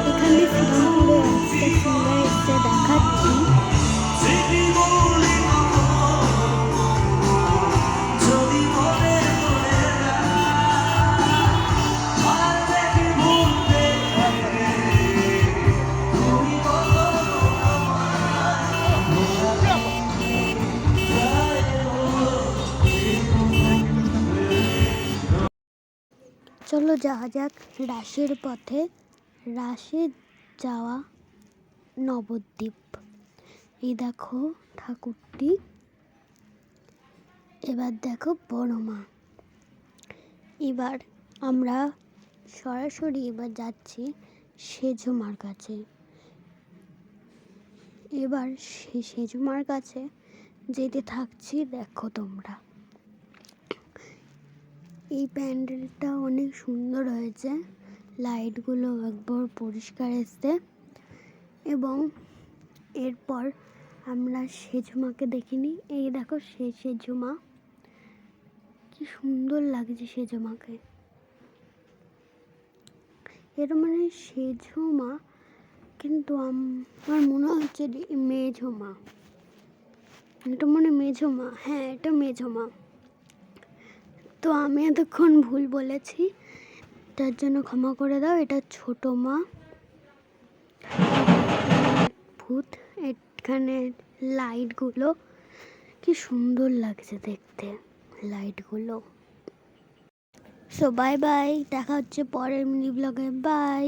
এখানে শ্রীরামপুরে একটা সিঙ্গার এসে দেখাচ্ছি। চলো যাওয়া যাক রাসের পথে, রাসে যাওয়া নবদ্বীপ। এই দেখো ঠাকুরটি, এবার দেখো বড় মা। এবার আমরা সরাসরি এবার যাচ্ছি সেজমার কাছে। এবার সেজমার কাছে যেতে থাকছি, দেখো তোমরা। এই প্যান্ডেলটা অনেক সুন্দর হয়েছে, লাইটগুলো একবার পরিষ্কার এসছে। এবং এরপর আমরা সেজমাকে দেখিনি। এই দেখো সেজমা, কি সুন্দর লাগছে সেজমাকে। এটা মানে সেজমা, কিন্তু আমার মনে হচ্ছে মেঝমা। এটা মনে মেঝমা, হ্যাঁ এটা মেঝমা। তো আমি এতক্ষণ ভুল বলেছি, তার জন্য ক্ষমা করে দাও। এটা ছোট মা ভূত। এখানে লাইটগুলো কি সুন্দর লাগছে দেখতে, লাইটগুলো। সো বাই বাই, দেখা হচ্ছে পরের মিনি ব্লগে। বাই।